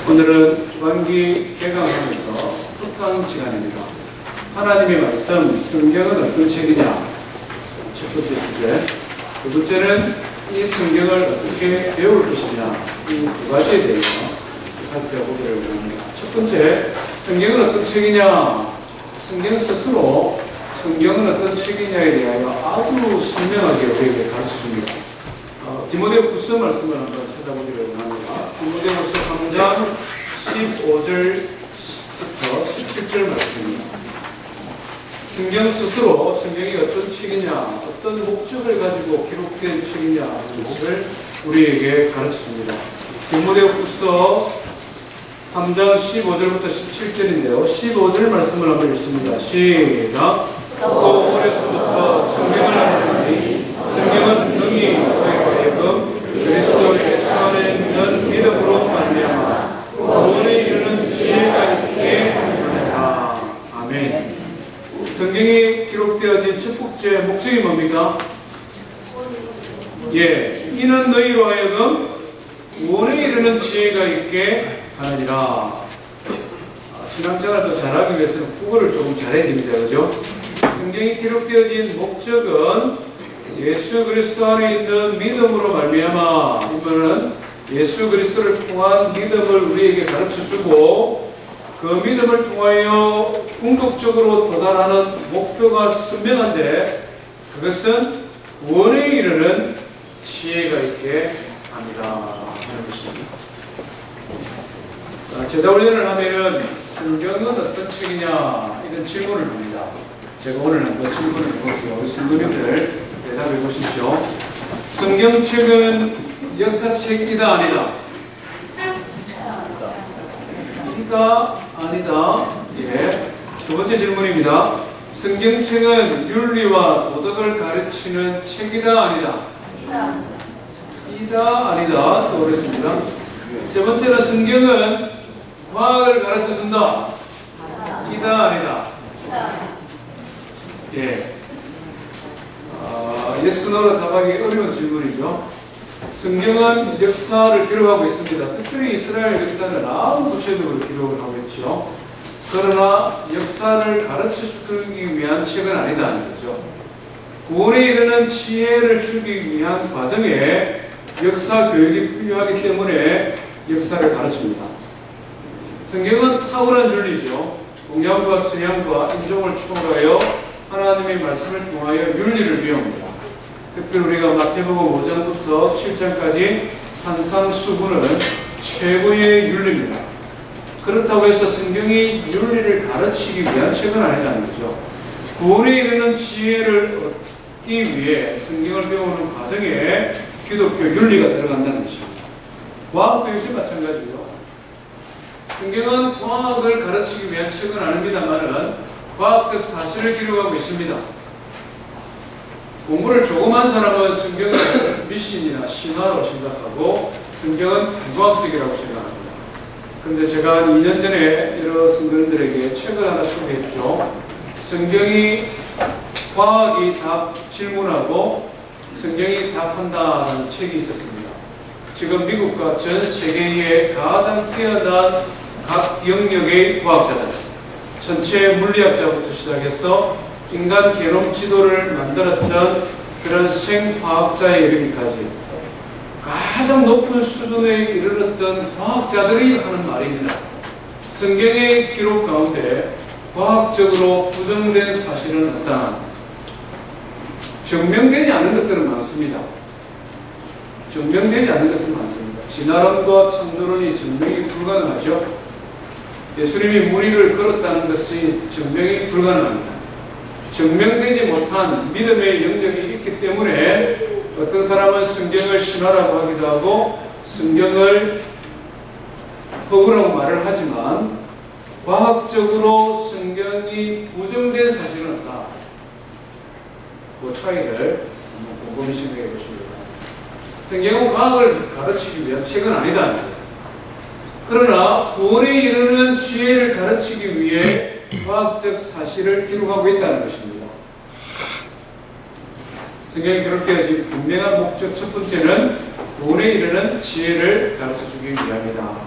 오늘은 주반기 개강하면서 특강 시간입니다. 하나님의 말씀, 성경은 어떤 책이냐? 첫 번째 주제. 두 번째는 이 성경을 어떻게 배울 것이냐? 이 두 가지에 대해서 살펴보기를 원합니다. 첫 번째, 성경은 어떤 책이냐? 성경 스스로 성경은 어떤 책이냐에 대하여 아주 선명하게 우리에게 가르쳐줍니다. 디모데후서 말씀을 한번 찾아보기를 원합니다. 디모데후서 3장 15절부터 17절 말씀입니다. 성경 스스로 성경이 어떤 책이냐, 어떤 목적을 가지고 기록된 책이냐 하는 것을 우리에게 가르쳐줍니다. 디모데후서 3장 15절부터 17절인데요. 15절 말씀을 한번 읽습니다. 시작. 또 어려서부터 성경을 알았더니 성경은 능히 너희가 그리스도 예수 안에 있는 믿음으로 말미암아 구원에 이르는 지혜가 있게 하느니라. 아멘. 성경이 기록되어진 첫 번째 목적이 뭡니까? 이는 너희로 하여금 구원에 이르는 지혜가 있게 하느니라. 신앙생활도 잘하기 위해서는 국어를 조금 잘해야 됩니다. 그죠? 성경이 기록되어진 목적은 예수 그리스도 안에 있는 믿음으로 말미암아, 이번은 예수 그리스도를 통한 믿음을 우리에게 가르쳐주고 그 믿음을 통하여 궁극적으로 도달하는 목표가 선명한데 그것은 구원에 이르는 지혜가 있게 합니다 하는 것입니다. 제자훈련을 하면 성경은 어떤 책이냐 이런 질문을 합니다. 제가 오늘 한번 질문을 해볼게요. 우리 성도님들 대답해 보십시오. 성경책은 역사책이다 아니다? 이다 아니다? 예. 두 번째 질문입니다. 성경책은 윤리와 도덕을 가르치는 책이다 아니다? 이다 아니다? 또 그랬습니다. 세 번째는 성경은 과학을 가르쳐준다. 이다 아니다? 예. 예스 노로 답하기 어려운 질문이죠. 성경은 역사를 기록하고 있습니다. 특별히 이스라엘 역사는 아주 구체적으로 기록을 하고 있죠. 그러나 역사를 가르쳐주기 위한 책은 아니다는 거죠. 구원에 이르는 지혜를 주기 위한 과정에 역사 교육이 필요하기 때문에 역사를 가르칩니다. 성경은 탁월한 윤리죠. 동양과 서양과 인종을 초월하여 하나님의 말씀을 통하여 윤리를 배웁니다. 특별히 우리가 마태복음 5장부터 7장까지 산상수훈은 최고의 윤리입니다. 그렇다고 해서 성경이 윤리를 가르치기 위한 책은 아니라는 거죠. 구원에 이르는 지혜를 얻기 위해 성경을 배우는 과정에 기독교 윤리가 들어간다는 것입니다. 과학도 역시 마찬가지죠. 성경은 과학을 가르치기 위한 책은 아닙니다만은 과학적 사실을 기록하고 있습니다. 공부를 조금 한 사람은 성경을 미신이나 신화로 생각하고 성경은 비과학적이라고 생각합니다. 그런데 제가 2년 전에 여러 성도님들에게 책을 하나 소개했죠. 성경이 과학이 답 질문하고 성경이 답한다는 책이 있었습니다. 지금 미국과 전 세계의 가장 뛰어난 각 영역의 과학자들, 천체 물리학자부터 시작해서 인간 게놈 지도를 만들었던 그런 생화학자에 이르기까지 가장 높은 수준에 이르렀던 과학자들이 하는 말입니다. 성경의 기록 가운데 과학적으로 부정된 사실은 없다. 증명되지 않은 것들은 많습니다. 증명되지 않는 것은 많습니다. 진화론과 창조론이 증명이 불가능하죠. 예수님이 무리를 걸었다는 것이 증명이 불가능합니다. 증명되지 못한 믿음의 영역이 있기 때문에 어떤 사람은 성경을 신화라고 하기도 하고 성경을 허구라고 말을 하지만 과학적으로 성경이 부정된 사실은 없다. 그 차이를 한번 곰곰이 생각해 보십니다. 성경은 과학을 가르치기 위한 책은 아니다. 그러나 구원에 이르는 지혜를 가르치기 위해 과학적 사실을 기록하고 있다는 것입니다. 성경에 기록되어진 분명한 목적 첫 번째는 구원에 이르는 지혜를 가르쳐주기 위함이다.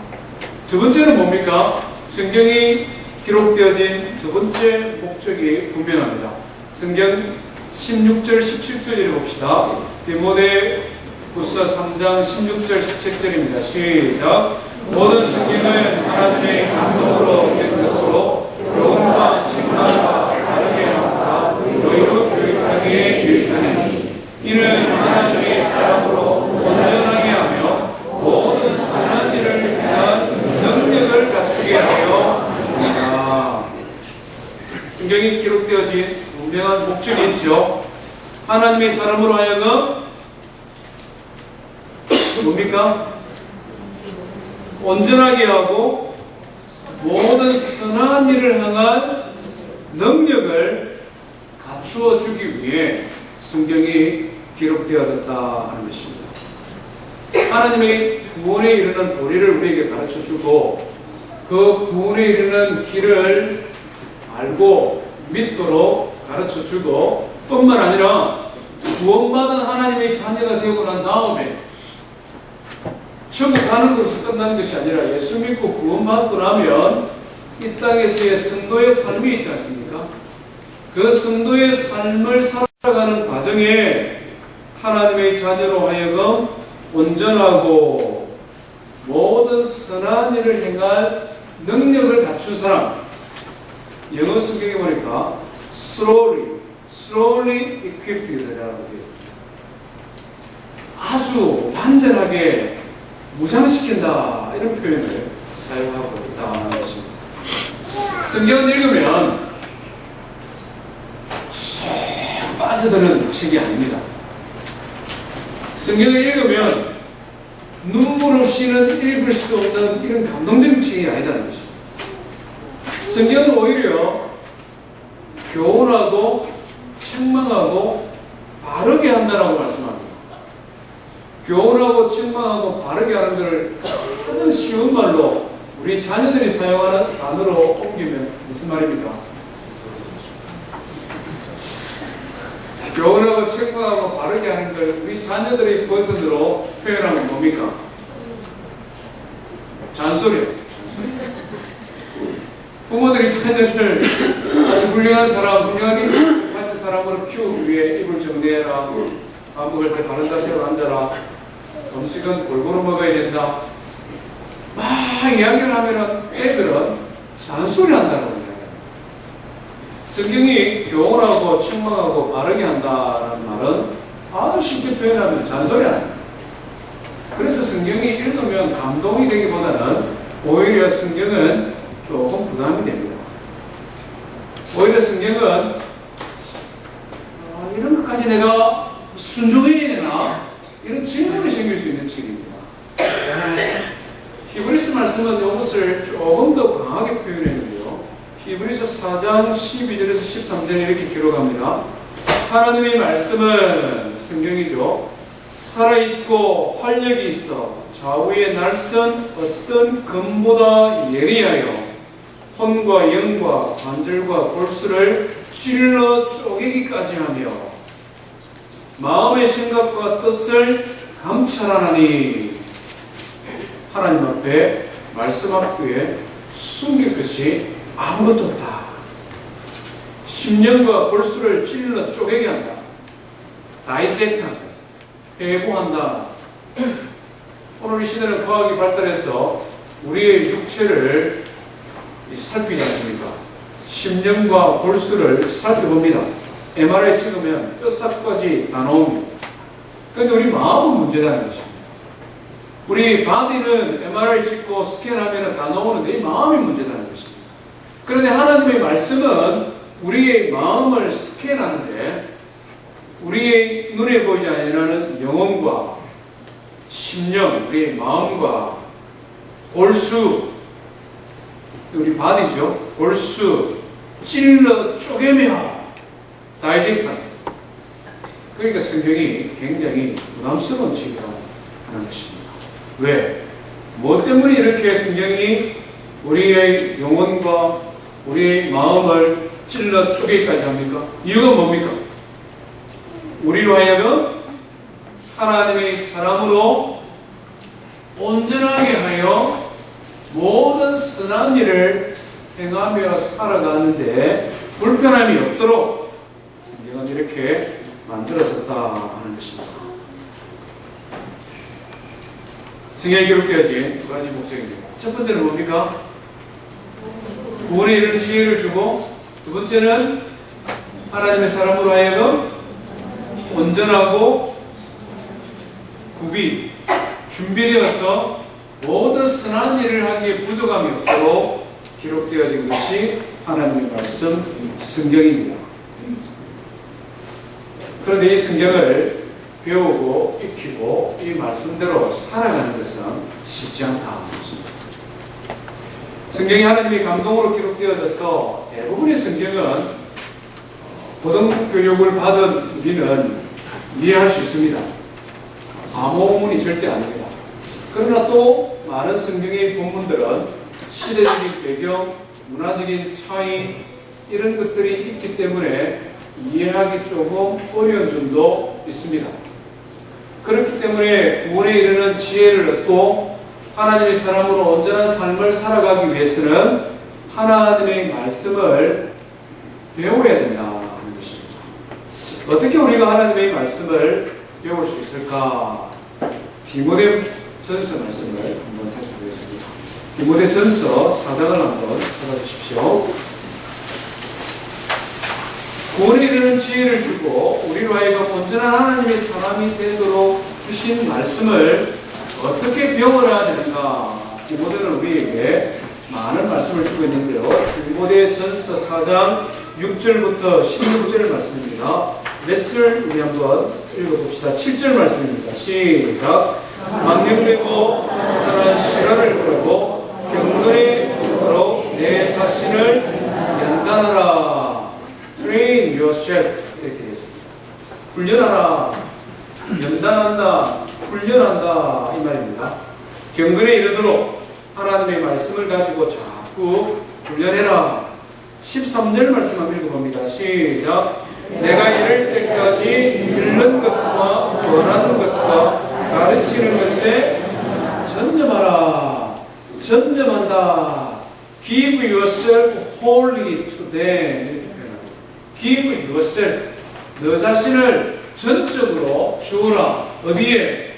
두 번째는 뭡니까? 성경이 기록되어진 두 번째 목적이 분명합니다. 성경 16절, 17절 읽어봅시다. 디모데후서 3장 16절, 17절입니다. 시작. 모든 성경은 하나님의 감동으로 된 것으로 교훈과 책망과 바르게 하고 너희로 교육하기에 유익하니 이는 하나님의 사람으로 온전하게 하며 모든 선한 일을 위한 능력을 갖추게 하여 합니다. 성경이 기록되어진 분명한 목적이 있죠. 하나님의 사람으로 하여금 뭡니까? 온전하게 하고 모든 선한 일을 향한 능력을 갖추어 주기 위해 성경이 기록되어졌다 하는 것입니다. 하나님의 구원에 이르는 도리를 우리에게 가르쳐 주고 그 구원에 이르는 길을 알고 믿도록 가르쳐 주고 뿐만 아니라 구원받은 하나님의 자녀가 되고 난 다음에 천국 가는 것으로 끝나는 것이 아니라 예수 믿고 구원받고 나면 이 땅에서의 성도의 삶이 있지 않습니까? 그 성도의 삶을 살아가는 과정에 하나님의 자녀로 하여금 온전하고 모든 선한 일을 행할 능력을 갖춘 사람, 영어 성경에 보니까 slowly equipped라고 되어 있습니다. 아주 완전하게 무장시킨다 이런 표현을 사용하고 있다는 것입니다. 성경을 읽으면 쏙 빠져드는 책이 아닙니다. 성경을 읽으면 눈물 없이는 읽을 수 없는 이런 감동적인 책이 아니다는 것입니다. 성경은 오히려 교훈하고 책망하고 바르게 한다라고 말씀합니다. 교훈하고 책망하고 바르게 하는 것을 가장 쉬운 말로 우리 자녀들이 사용하는 단어로 옮기면 무슨 말입니까? 교훈하고 책망하고 바르게 하는 걸 우리 자녀들의 버전으로 표현하면 뭡니까? 잔소리. 부모들이 자녀들 아주 훌륭한 사람, 훌륭하게 같은 사람으로 키우기 위해 입을 정리해라. 밥 먹을 때 바른 자세로 앉아라. 음식은 골고루 먹어야 된다. 막 이야기를 하면은 애들은 잔소리 한다는 거예요. 성경이 교훈하고 책망하고 바르게 한다는 말은 아주 쉽게 표현하면 잔소리 아닙니다. 그래서 성경이 읽으면 감동이 되기보다는 오히려 성경은 조금 부담이 됩니다. 오히려 성경은 이런 것까지 내가 순종해야 되나? 이런 질문이 생길 수 있는 책입니다. 히브리서 말씀은 이것을 조금 더 강하게 표현했는데요. 히브리서 4장 12절에서 13절에 이렇게 기록합니다. 하나님의 말씀은 성경이죠. 살아있고 활력이 있어 좌우의 날선 어떤 금보다 예리하여 혼과 영과 관절과 골수를 찔러 쪼개기까지 하며 마음의 생각과 뜻을 감찰하나니 하나님 앞에 말씀 앞에 숨길 것이 아무것도 없다. 심령과 골수를 찔러 쪼개게 한다. 다이젝트한다. 해부한다. 오늘 이 시대는 과학이 발달해서 우리의 육체를 살피지 않습니까? 심령과 골수를 살펴봅니다. MRI 찍으면 뼈싹까지 다 나옵니다. 그런데 우리 마음은 문제라는 것입니다. 우리 바디는 MRI 찍고 스캔하면 다 나오는데 이 마음이 문제라는 것입니다. 그런데 하나님의 말씀은 우리의 마음을 스캔하는데 우리의 눈에 보이지 않는 영혼과 심령, 우리의 마음과 골수, 우리 바디죠. 골수 찔러 쪼개며 다이젝트합니다. 그러니까 성경이 굉장히 부담스러운 책이라고 하는 것입니다. 왜? 뭐 때문에 이렇게 성경이 우리의 영혼과 우리의 마음을 찔러 쪼개기까지 합니까? 이유가 뭡니까? 우리로 하여금 하나님의 사람으로 온전하게 하여 모든 선한 일을 행하며 살아가는데 불편함이 없도록 성경은 이렇게 만들어졌다 하는 것입니다. 성경에 기록되어진 두 가지 목적입니다. 첫 번째는 뭡니까? 구원에 이르는 지혜를 주고, 두 번째는 하나님의 사람으로 하여금 온전하고 구비, 준비되어서 모든 선한 일을 하기에 부족함이 없도록 기록되어진 것이 하나님의 말씀, 성경입니다. 그런데 이 성경을 배우고 익히고 이 말씀대로 살아가는 것은 쉽지 않다는 것입니다. 성경이 하나님의 감동으로 기록되어져서 대부분의 성경은 고등교육을 받은 우리는 이해할 수 있습니다. 암호문이 절대 아닙니다. 그러나 또 많은 성경의 본문들은 시대적인 배경, 문화적인 차이 이런 것들이 있기 때문에 이해하기 조금 어려운 점도 있습니다. 그렇기 때문에 구원에 이르는 지혜를 얻고 하나님의 사람으로 온전한 삶을 살아가기 위해서는 하나님의 말씀을 배워야 된다는 것입니다. 어떻게 우리가 하나님의 말씀을 배울 수 있을까? 디모데전서 말씀을 한번 살펴보겠습니다. 디모데전서 4장을 한번 찾아주십시오. 구원에 이르는 지혜를 주고 우리로 하여금 온전한 하나님의 사람이 되도록 주신 말씀을 어떻게 배워야 되는가? 디모데는 우리에게 많은 말씀을 주고 있는데요. 디모데전서 4장 6절부터 16절 말씀입니다. 몇 절 우리 한번 읽어봅시다. 7절 말씀입니다. 시작. 망령되고 그런 실화를 끌고 경건의 주로 내 자신을 연단하라. Train yourself 이렇게 되어 있습니다. 훈련하라, 연단한다, 훈련한다 이 말입니다. 경건에 이르도록 하나님의 말씀을 가지고 자꾸 훈련해라. 13절 말씀 한번 읽어봅니다. 시작. 내가 이럴 때까지 읽는 것과 원하는 것과 가르치는 것에 전념하라. 전념한다. Give yourself wholly to them. Give yourself. 너 자신을 전적으로 주어라. 어디에?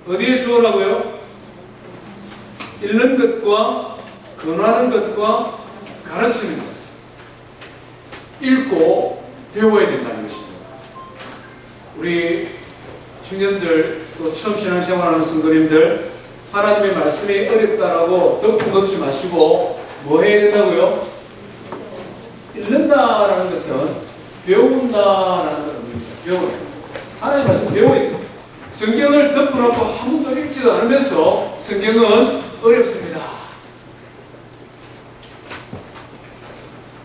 어디에 주어라고요? 읽는 것과 권하는 것과 가르치는 것. 읽고 배워야 된다는 것입니다. 우리 청년들 또 처음 신앙생활하는 성도님들 하나님의 말씀이 어렵다라고 덮고 덮지 마시고 뭐 해야 된다고요? 읽는다라는 것은 배운다라는 겁니다. 배워야 돼요. 하나님의 말씀 배워야 돼요. 성경을 덮어놓고 한 번도 읽지도 않으면서 성경은 어렵습니다.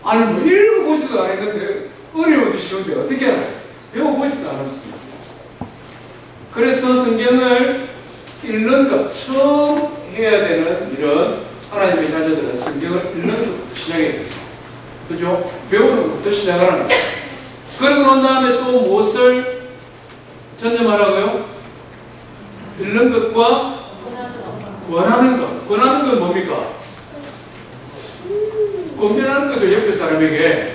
아니 뭐 읽어보지도 않았는데 어려워도 쉬운데 어떻게 알아요? 배워보지도 않았습니다. 그래서 성경을 읽는 것 처음 해야 되는 일은 하나님의 자녀들은 성경을 읽는 것부터 시작해야 됩니다. 그죠? 배우는 것부터 시작하는 거예요. 그러고 난 다음에 또 무엇을 전념하라고요? 읽는 것과 권하는 것. 권하는 건 뭡니까? 권면하는 거죠. 옆에 사람에게.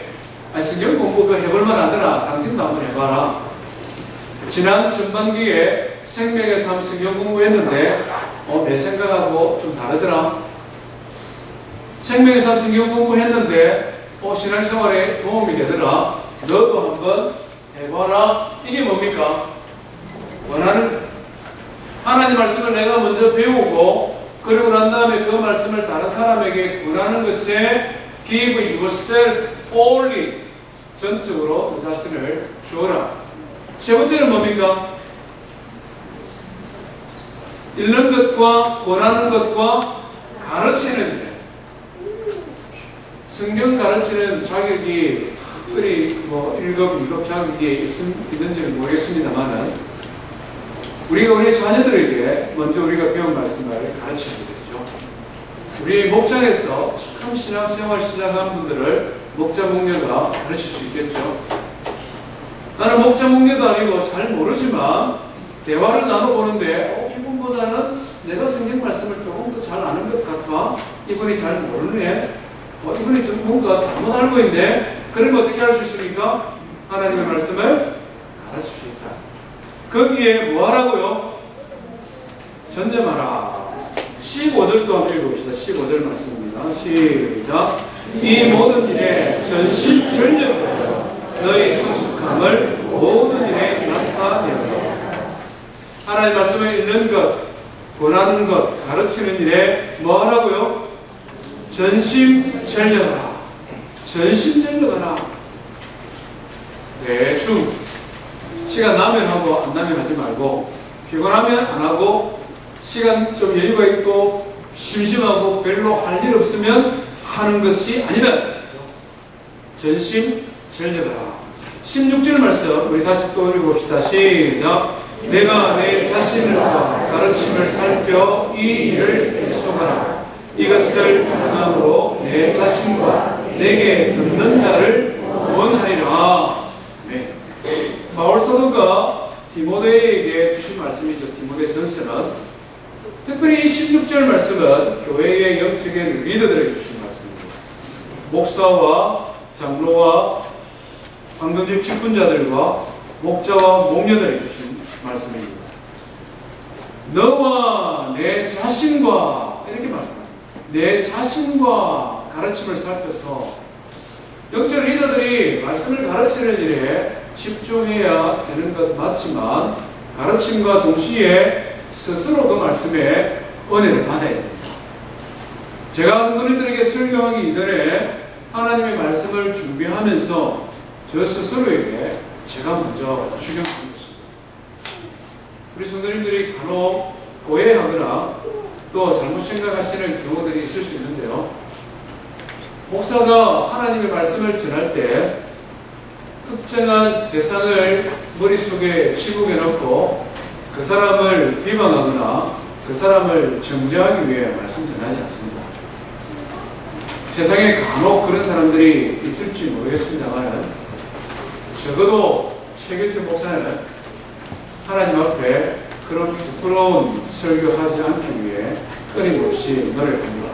성경 공부 해볼만 하더라. 당신도 한번 해봐라. 지난 전반기에 생명의 삶 성경 공부했는데 내 생각하고 좀 다르더라. 생명의 삶 성경 공부했는데 신앙생활에 도움이 되더라. 너도 한번 해봐라. 이게 뭡니까? 원하는 하나님 말씀을 내가 먼저 배우고 그러고 난 다음에 그 말씀을 다른 사람에게 권하는 것에 give yourself wholly 전적으로 그 자신을 주어라. 세 번째는 뭡니까? 읽는 것과 권하는 것과 가르치는 일. 성경 가르치는 자격이 특별히 1급, 2급 자격이 있는지는 모르겠습니다만은 우리가 우리 자녀들에게 먼저 우리가 배운 말씀을 가르쳐야 되겠죠. 우리 목장에서 처음 신앙생활 시작한 분들을 목자 목녀가 가르칠 수 있겠죠. 나는 목자 목녀도 아니고 잘 모르지만 대화를 나눠보는데 이분보다는 내가 성경 말씀을 조금 더 잘 아는 것 같아. 이분이 잘 모르네. 이분이 좀 뭔가 잘못 알고 있네. 그러면 어떻게 할 수 있습니까? 하나님의 말씀을 가르칠 수 있다. 거기에 뭐 하라고요? 전념하라. 15절도 한번 읽어봅시다. 15절 말씀입니다. 시작. 이 모든 일에 전심전력으로 너희 성숙함을 모든 일에 나타내라. 하나님의 말씀을 읽는 것, 권하는 것, 가르치는 일에 뭐 하라고요? 전심전력하라. 전심전력하라. 대충 시간 나면 하고 안 나면 하지 말고, 피곤하면 안 하고, 시간 좀 여유가 있고 심심하고 별로 할 일 없으면 하는 것이 아니다. 전심전력하라. 16절 말씀 우리 다시 또 읽어봅시다. 시작. 내가 내 자신을 가르침을 살펴 이 일을 계속하라. 이것을 방향으로 내 자신과 내게 듣는 자를 원하리라. 네. 바울 사도가 디모데에게 주신 말씀이죠. 디모데 전서는 특별히 이 16절 말씀은 교회의 영적인 리더들에게 주신 말씀입니다. 목사와 장로와 방금직 직분자들과 목자와 목녀들에게 주신 말씀입니다. 너와 내 자신과 이렇게 말씀합니다. 내 자신과 가르침을 살펴서 영적 리더들이 말씀을 가르치는 일에 집중해야 되는 것 맞지만 가르침과 동시에 스스로 그 말씀에 은혜를 받아야 됩니다. 제가 성도님들에게 설교하기 이전에 하나님의 말씀을 준비하면서 저 스스로에게 제가 먼저 주경하는 것입니다. 우리 성도님들이 간혹 오해하거나 또 잘못 생각하시는 경우들이 있을 수 있는데요. 목사가 하나님의 말씀을 전할 때 특정한 대상을 머릿속에 치국해 놓고 그 사람을 비방하거나 그 사람을 정죄하기 위해 말씀 전하지 않습니다. 세상에 간혹 그런 사람들이 있을지 모르겠습니다만 적어도 최규태 목사는 하나님 앞에 그런 부끄러운 설교하지 않기 위해 끊임없이 노력합니다.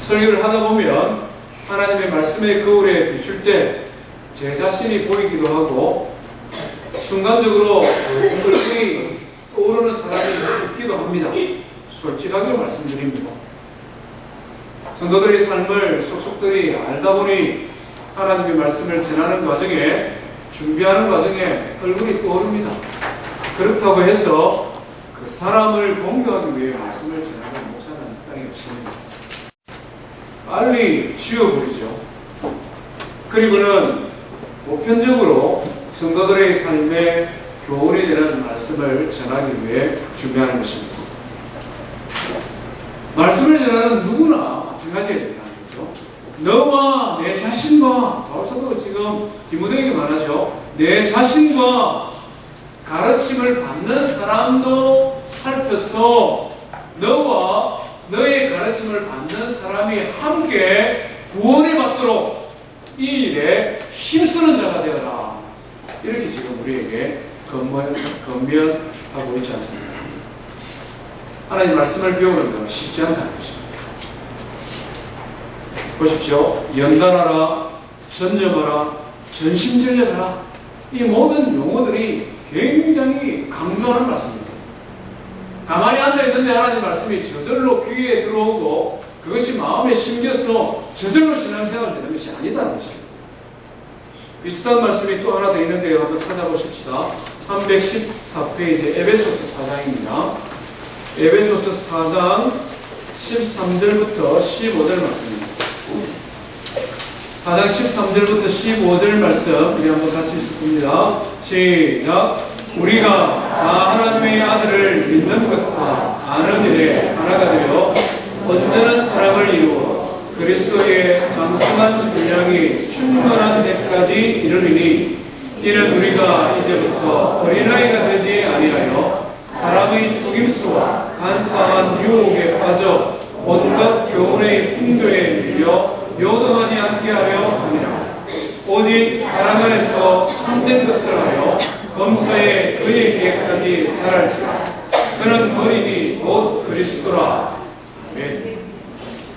설교를 하다 보면 하나님의 말씀의 거울에 비출 때 제 자신이 보이기도 하고 순간적으로 얼굴이 떠오르는 사람이 있기도 합니다. 솔직하게 말씀드립니다. 성도들의 삶을 속속들이 알다 보니 하나님의 말씀을 전하는 과정에 준비하는 과정에 얼굴이 떠오릅니다. 그렇다고 해서 그 사람을 공격하기 위해 말씀을 전하는 목사는 땅에 없습니다. 빨리 지워버리죠. 그리고는 보편적으로 성도들의 삶에 교훈이 되는 말씀을 전하기 위해 준비하는 것입니다. 말씀을 전하는 누구나 마찬가지가 된다는 거죠. 너와 내 자신과, 바울사도 지금 디모데에게 말하죠. 내 자신과 가르침을 받는 사람도 살펴서 너와 너의 가르침을 받는 사람이 함께 구원을 받도록 이 일에 힘쓰는 자가 되어라. 이렇게 지금 우리에게 건면하고 있지 않습니까? 하나님 말씀을 배우는 건 쉽지 않다는 것입니다. 보십시오. 연단하라, 전념하라, 전심전력하라. 이 모든 용어들이 굉장히 강조하는 말씀입니다. 가만히 앉아있는데 하나님 말씀이 저절로 귀에 들어오고 그것이 마음에 심겨서 저절로 신앙생활을 되는 것이 아니다는 것입니다. 비슷한 말씀이 또 하나 더 있는데요. 한번 찾아보십시다. 314페이지 에베소서 4장입니다. 에베소서 4장 13절부터 15절 말씀입니다. 4장 13절부터 15절 말씀 우리 한번 같이 읽습니다. 시작. 우리가 다 하나님의 아들을 믿는 것과 아는 일에 하나가 되어 온전한 사람을 이루어 그리스도의 장성한 분량이 충만한 데까지 이르리니 이는 우리가 이제부터 어린아이가 되지 아니하여 사람의 속임수와 간사한 유혹에 빠져 온갖 교훈의 풍조에 밀려 요동하지 않게 하려 함이라. 오직 사랑 안에서 참된 것을 하여 검사에 그에게까지 자랄지라. 그는 어린이 곧 그리스도라. 아멘.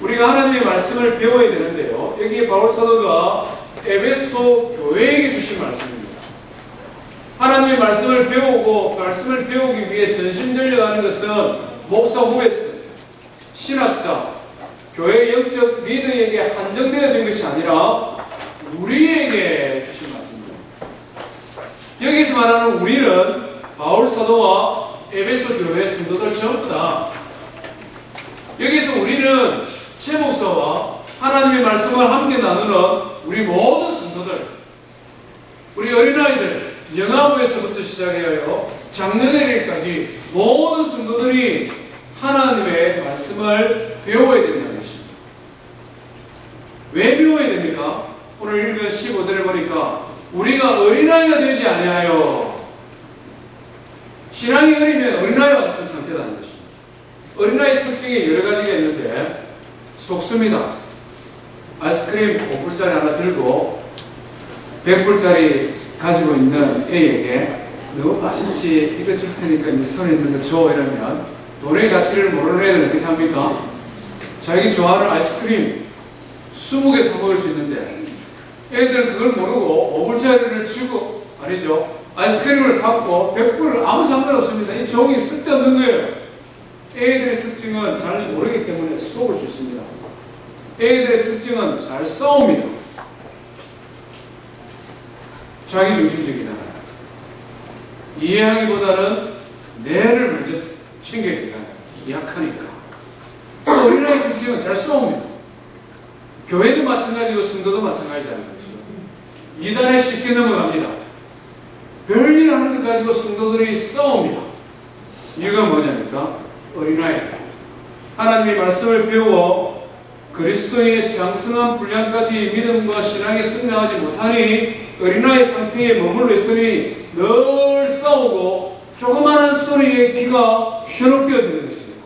우리가 하나님의 말씀을 배워야 되는데요. 여기 바울 사도가 에베소 교회에게 주신 말씀입니다. 하나님의 말씀을 배우고 말씀을 배우기 위해 전심전력하는 것은 목사 후배스, 신학자, 교회 영적 리더에게 한정되어진 것이 아니라 우리에게 주신 말씀입니다. 여기서 말하는 우리는 바울 사도와 에베소 교회 성도들 전부 다, 여기서 우리는 최 목사와 하나님의 말씀을 함께 나누는 우리 모든 성도들, 우리 어린아이들, 영아부에서부터 시작하여 장로들까지 모든 성도들이 하나님의 말씀을 배워야 된다는 것입니다. 왜 배워야 됩니까? 오늘 읽은 15절에 보니까 우리가 어린아이가 되지 아니하여, 신앙이 어리면 어린아이와 같은 상태라는 것입니다. 어린아이 특징이 여러 가지가 있는데 속습니다. 아이스크림 5불짜리 하나 들고 100불짜리 가지고 있는 애에게 너무 맛있지, 이거 줄 테니까 네 손에 있는 거 줘, 이러면 돈의 가치를 모르는 애들은 어떻게 합니까? 자기 좋아하는 아이스크림 20개 사 먹을 수 있는데 애들 그걸 모르고 5불짜리를 주고, 아니죠, 아이스크림을 갖고 100불 아무 상관없습니다. 이 종이 쓸데없는 거예요. 애들의 특징은 잘 모르기 때문에 속을 수 있습니다. 애들의 특징은 잘 싸웁니다. 자기중심적이다. 이해하기보다는 내를 먼저 챙겨야 되잖아요. 약하니까. 어린아이 특징은 잘 싸웁니다. 교회도 마찬가지고 성도도 마찬가지라는 것이죠. 이단에 쉽게 넘어갑니다. 별일 하는 것 가지고 성도들이 싸웁니다. 이유가 뭐냐니까? 어린아이. 하나님의 말씀을 배워 그리스도의 장성한 분량까지 믿음과 신앙에 성장하지 못하니 어린아이 상태에 머물러 있으니 늘 싸우고 조그마한 소리에 귀가 현혹되어지는 것입니다.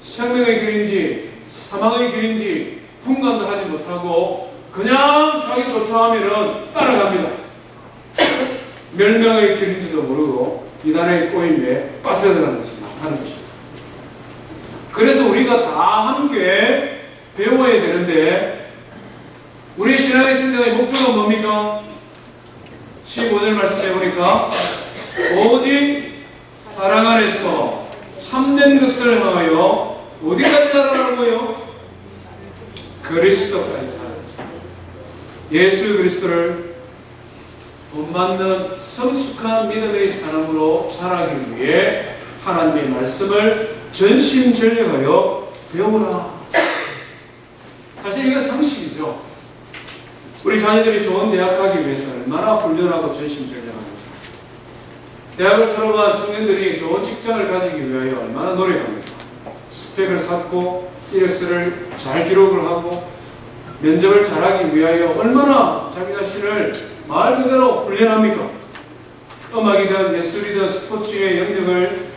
생명의 길인지 사망의 길인지 분간도 하지 못하고 그냥 자기 좋다 하면은 따라갑니다. 멸망의 길인지도 모르고 이단의 꼬임에 빠져들어가는 것이 나타나는 것입니다. 그래서 우리가 다 함께 배워야 되는데 우리 신앙의 성장의 목표가 뭡니까? 15절 말씀해 보니까 오직 사랑 안에서 참된 것을 향하여 어디까지 살아가고요? 그리스도까지 살아가는 예수 그리스도를 본받는 성숙한 믿음의 사람으로 자라기 위해 하나님의 말씀을 전심전력하여 배우라. 사실 이거 상식이죠. 우리 자녀들이 좋은 대학 가기 위해서 얼마나 훈련하고 전심전력합니다. 대학을 졸업한 청년들이 좋은 직장을 가지기 위하여 얼마나 노력합니까? 스펙을 쌓고 이력서를 잘 기록을 하고 면접을 잘하기 위하여 얼마나 자기 자신을 말 그대로 훈련합니까? 음악이든 예술이든 스포츠의 영역을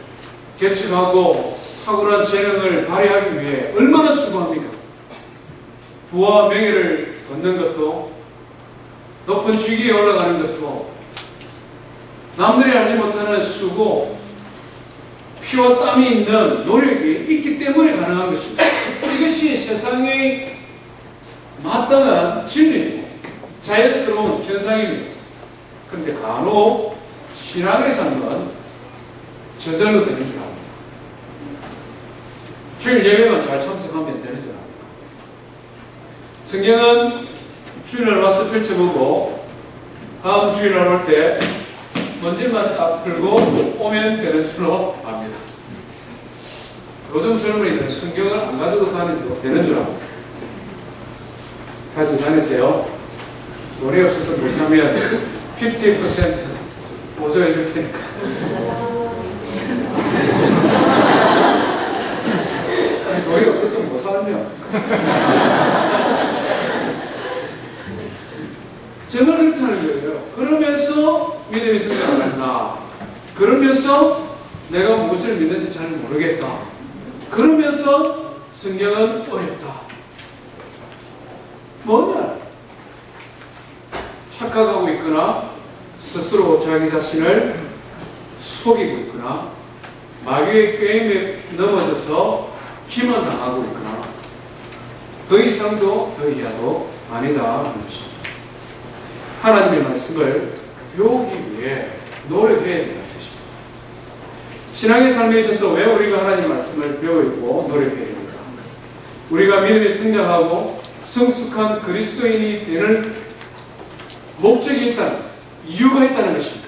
개척하고 탁월한 재능을 발휘하기 위해 얼마나 수고합니까? 부와 명예를 얻는 것도 높은 직위에 올라가는 것도 남들이 알지 못하는 수고, 피와 땀이 있는 노력이 있기 때문에 가능한 것입니다. 이것이 세상의 마땅한 진리이고 자연스러운 현상입니다. 그런데 간혹 신앙에서는 저절로 되는 줄 압니다. 주일 예배만 잘 참석하면 되는 줄 압니다. 성경은 주일날 와서 펼쳐보고 다음 주일날 올 때 먼지만 딱 풀고 오면 되는 줄로 압니다. 요즘 젊은이들은 성경을 안 가져도 다니고 되는 줄 압니다. 가지고 다니세요. 돈이 없어서 못 사면 50% 보조해 줄 테니까. 아니, 돈이 없어서 못 사면. 정말 그렇다는 거예요. 그러면서 믿음이 성장한다. 그러면서 내가 무엇을 믿는지 잘 모르겠다. 그러면서 성경은 어렵다. 뭐냐? 착각하고 있거나 스스로 자기 자신을 속이고 있거나 마귀의 게임에 넘어져서 기만 당하고 있거나 더 이상도 더 이하도 아니다 하는 것입니다. 하나님의 말씀을 배우기 위해 노력해야 된다는 것입니다. 신앙의 삶에 있어서 왜 우리가 하나님 말씀을 배우고 노력해야 됩니까? 우리가 믿음에 성장하고 성숙한 그리스도인이 되는 목적이 있다는, 이유가 있다는 것입니다.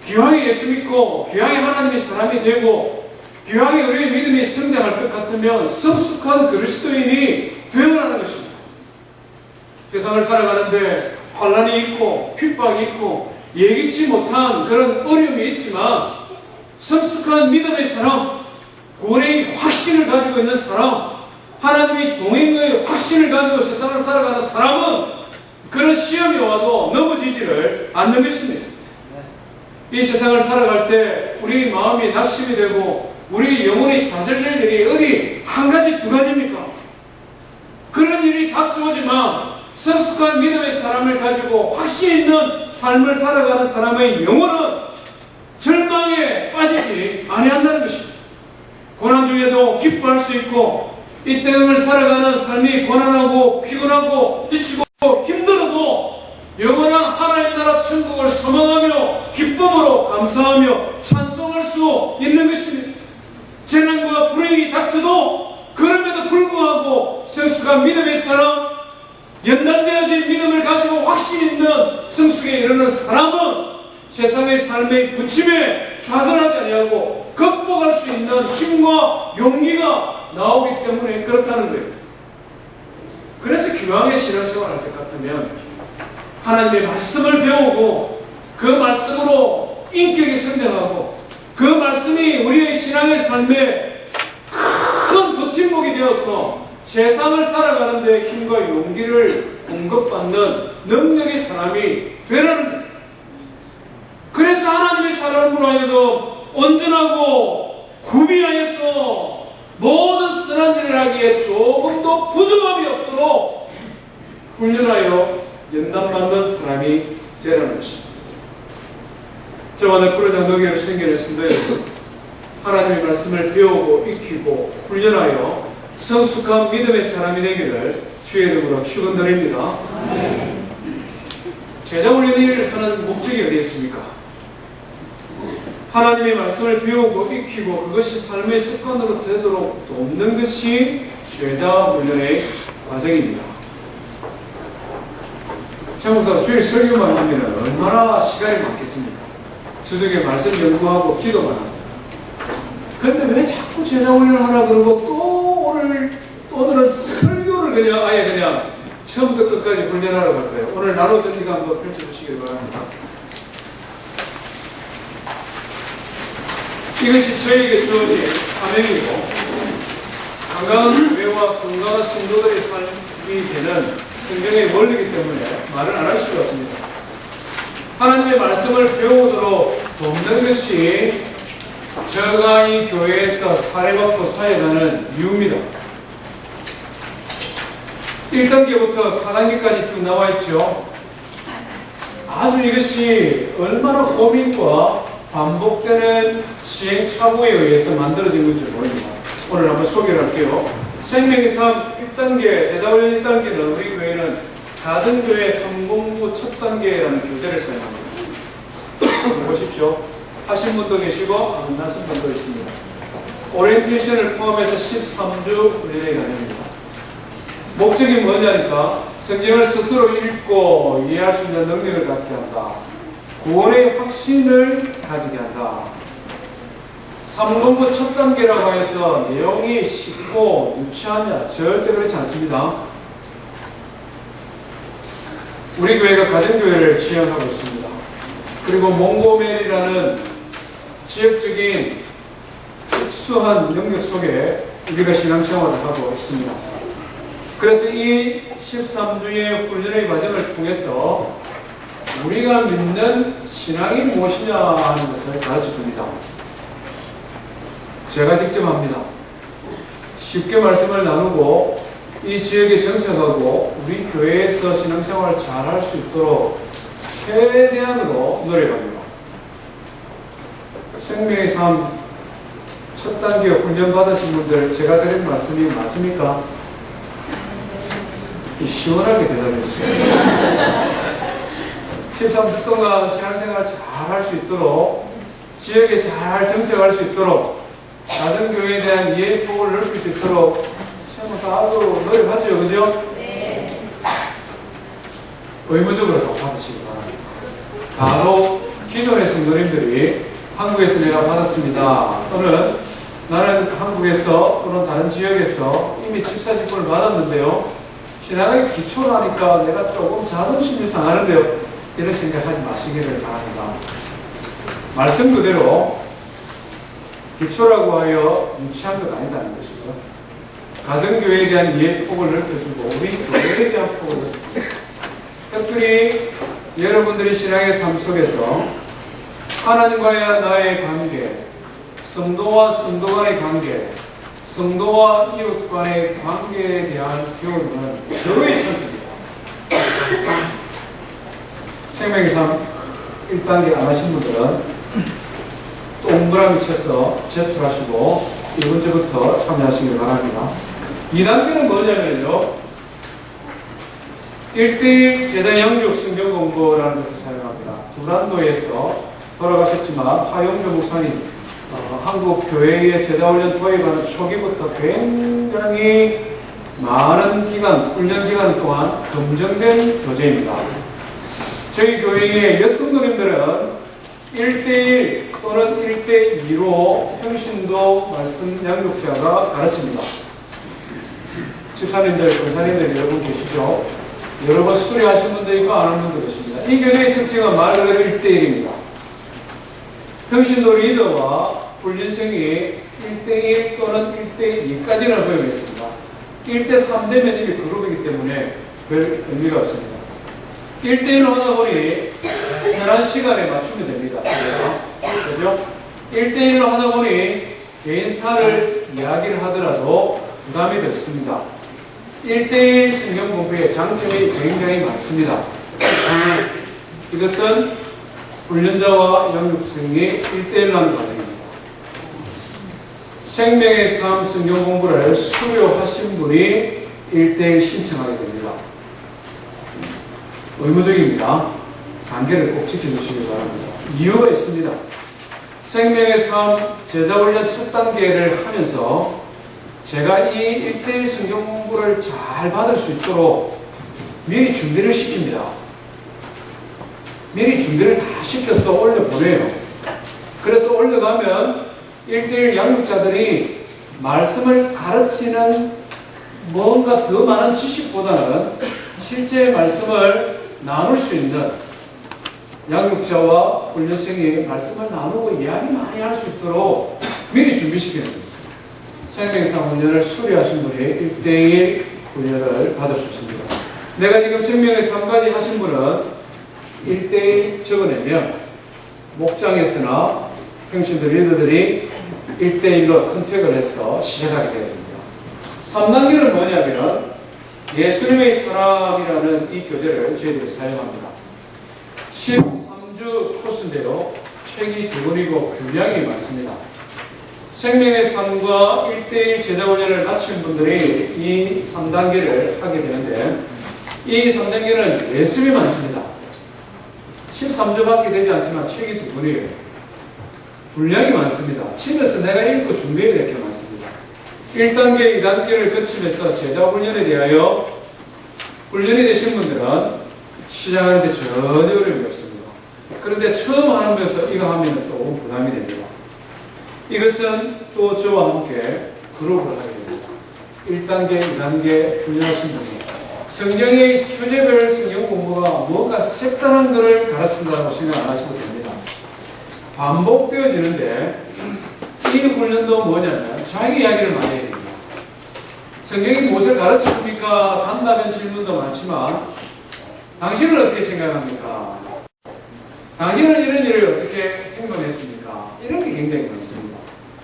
귀하게 예수 믿고 귀하게 하나님의 사람이 되고 귀하게 우리의 믿음이 성장할 것 같으면 성숙한 그리스도인이 되어라는 것입니다. 세상을 살아가는데 환난이 있고 핍박이 있고 예기치 못한 그런 어려움이 있지만 성숙한 믿음의 사람, 구원의 확신을 가지고 있는 사람, 하나님의 동행의 확신을 가지고 세상을 살아가는 사람은 그런 시험이 와도 넘어지지를 않는 것입니다. 이 세상을 살아갈 때 우리 마음이 낙심이 되고 우리 영혼이 좌절될 일이 어디 한 가지 두 가지입니까? 그런 일이 닥쳐오지만 성숙한 믿음의 사람을 가지고 확신 있는 삶을 살아가는 사람의 영혼은 절망에 빠지지 아니한다는 것입니다. 고난 중에도 기뻐할 수 있고 이 땅을 살아가는 삶이 고난하고 피곤하고 지치고 힘들어도 영원한 하나님 나라 천국을 소망하며 기쁨으로 감사하며 찬송할 수 있는 것입니다. 재난과 불행이 닥쳐도 그럼에도 불구하고 성숙한 믿음의 사람, 연단되어진 믿음을 가지고 확신 있는 성숙에 이르는 사람은 세상의 삶의 부침에 좌절하지 아니하고 극복할 수 있는 힘과 용기가 나오기 때문에 그렇다는 거예요. 그래서 기왕의 신앙생활을 할 것 같으면 하나님의 말씀을 배우고 그 말씀으로 인격이 성장하고 그 말씀이 우리의 신앙의 삶에 큰 버팀목이 되어서 세상을 살아가는 데 힘과 용기를 공급받는 능력의 사람이 되라는 거예요. 그래서 하나님의 사람으로 하여금 온전하고 구비하여서 모든 선한 일을 하기에 조금도 부족함이 없도록 훈련하여 연단받는 사람이 되라는 것입니다. 저와 내 프로장로교회를 생겨냈습니다. 하나님의 말씀을 배우고 익히고 훈련하여 성숙한 믿음의 사람이 되기를 주의 이름으로 축원드립니다. 제자훈련을 하는 목적이 어디 있습니까? 하나님의 말씀을 배우고 익히고 그것이 삶의 습관으로 되도록 돕는 것이 제자훈련의 과정입니다. 최목사가 주일 설교만 하면 얼마나 시간이 많겠습니까? 주중에 말씀 연구하고 기도만 합니다. 근데 왜 자꾸 제자훈련을 하라 그러고 또 오늘은 설교를 그냥 아예 그냥 처음부터 끝까지 훈련하라고 할까요? 오늘 나눠 전리가 한번 펼쳐주시기 바랍니다. 이것이 저에게 주어진 사명이고 건강한 교회와 건강한 성도들의 삶이 되는 성경의 원리이기 때문에 말을 안 할 수가 없습니다. 하나님의 말씀을 배우도록 돕는 것이 제가 이 교회에서 사례받고 사역하는 이유입니다. 1단계부터 4단계까지 쭉 나와 있죠. 아주 이것이 얼마나 고민과 반복되는 시행착오에 의해서 만들어진 건지 모릅니다. 오늘 한번 소개를 할게요. 생명의 삶 1단계, 제자훈련 1단계는 우리 교회는 가정교회 성공부 첫 단계라는 교재를 사용합니다. 보십시오. 하신 분도 계시고 안 하신 분도 있습니다. 오리엔테이션을 포함해서 13주 훈련의 과정입니다. 목적이 뭐냐니까 성경을 스스로 읽고 이해할 수 있는 능력을 갖게 한다. 구원의 확신을 가지게 한다. 삼공부 첫 단계라고 해서 내용이 쉽고 유치하냐? 절대 그렇지 않습니다. 우리 교회가 가정교회를 지향하고 있습니다. 그리고 몽고멜이라는 지역적인 특수한 영역 속에 우리가 신앙생활을 하고 있습니다. 그래서 이 13주의 훈련의 과정을 통해서 우리가 믿는 신앙이 무엇이냐 하는 것을 가르쳐 줍니다. 제가 직접 합니다. 쉽게 말씀을 나누고 이 지역에 정착하고 우리 교회에서 신앙생활을 잘 할 수 있도록 최대한으로 노력합니다. 생명의 삶 첫 단계 훈련 받으신 분들 제가 드린 말씀이 맞습니까? 시원하게 대답해 주세요. 13주 동안 신앙생활 잘 할 수 있도록, 지역에 잘 정착할 수 있도록, 가정교회에 대한 이해의 폭을 넓힐 수 있도록 최모사 아주 노력하죠. 그죠? 네. 의무적으로 다 받으시기 바랍니다. 바로 기존의 성도님들이 한국에서 내가 받았습니다. 또는 나는 한국에서 또는 다른 지역에서 이미 집사직분을 받았는데요. 신앙의 기초라니까 내가 조금 자존심이 상하는데요. 이런 생각하지 마시기를 바랍니다. 말씀 그대로 기초라고 하여 유치한 것 아니다는 것이죠. 가정교회에 대한 이해의 폭을 넓혀주고 우리 교회에 대한 폭을 넓혀주고 특별히 여러분들이 신앙의 삶 속에서 하나님과의 나의 관계, 성도와 성도 간의 관계, 성도와 이웃 간의 관계에 대한 교훈은 교회의 천수입니다. 생명의 삶 1단계 안 하신 분들은 동그라미 쳐서 제출하시고 이번 주부터 참여하시길 바랍니다. 2단계는 뭐냐면요. 1대1 제자 영육 성경 공부라는 것을 사용합니다. 두란노에서 돌아가셨지만 하용조 목사님 한국 교회의 제자훈련 도입하는 초기부터 굉장히 많은 기간, 훈련 기간 동안 검증된 교재입니다. 저희 교회의 여성도님들은 1대1 또는 1대2로 평신도 말씀 양육자가 가르칩니다. 집사님들, 권사님들 여러분 계시죠? 여러 번 수료하신 분도 있고 안 한 분도 계십니다. 이 교회의 특징은 말 그대로 1대1입니다. 평신도 리더와 훈련생이 1대1 또는 1대2까지는 허용했습니다. 1대3 되면 이게 그룹이기 때문에 별 의미가 없습니다. 1대1로 하다 보니 편한 시간에 맞추면 됩니다. 그죠? 1대1로 하다 보니 개인사를 이야기를 하더라도 부담이 덜습니다. 1대1 성경 공부의 장점이 굉장히 많습니다. 이것은 훈련자와 양육생이 1대1로 하는 과정입니다. 생명의 삶 성경 공부를 수료하신 분이 1대1 신청하게 됩니다. 의무적입니다. 단계를 꼭 지켜주시기 바랍니다. 이유가 있습니다. 생명의 삶 제자훈련 첫 단계를 하면서 제가 이 1대1 성경 공부를 잘 받을 수 있도록 미리 준비를 시킵니다. 미리 준비를 다 시켜서 올려보내요. 그래서 올려가면 1대1 양육자들이 말씀을 가르치는 뭔가 더 많은 지식보다는 실제 말씀을 나눌 수 있는 양육자와 훈련생이 말씀을 나누고 이야기 많이 할 수 있도록 미리 준비시키는 겁니다. 생명상 훈련을 수료하신 분이 1대1 훈련을 받을 수 있습니다. 내가 지금 생명의 3가지 하신 분은 1대1 적어내면 목장에서나 평신도 리더들이 1대1로 컨택을 해서 시작하게 되어집니다. 3단계는 뭐냐면 예수님의 사람이라는 이 교재를 저희들이 사용합니다. 13주 코스인데요. 책이 2권이고 분량이 많습니다. 생명의 삶과 1대1 제자훈련을 마친 분들이 이 3단계를 하게 되는데 이 3단계는 예습이 많습니다. 13주밖에 되지 않지만 책이 2권이에요. 분량이 많습니다. 집에서 내가 읽고 준비해야 될 게 많습니다. 1단계, 2단계를 거치면서 제자훈련에 대하여 훈련이 되신 분들은 시작하는데 전혀 어려움이 없습니다. 그런데 처음 하면서 이거 하면 조금 부담이 됩니다. 이것은 또 저와 함께 그룹을 하게 됩니다. 1단계, 2단계 훈련하신 분이 성경의 주제별 성경 공부가 뭔가 색다른 것을 가르친다고 생각 안 하셔도 됩니다. 반복되어지는데 이 훈련도 뭐냐면 자기 이야기를 많이 해야 됩니다. 성경이 무엇을 가르쳐줍니까? 한다면 질문도 많지만 당신은 어떻게 생각합니까? 당신은 이런 일을 어떻게 행동했습니까? 이런 게 굉장히 많습니다.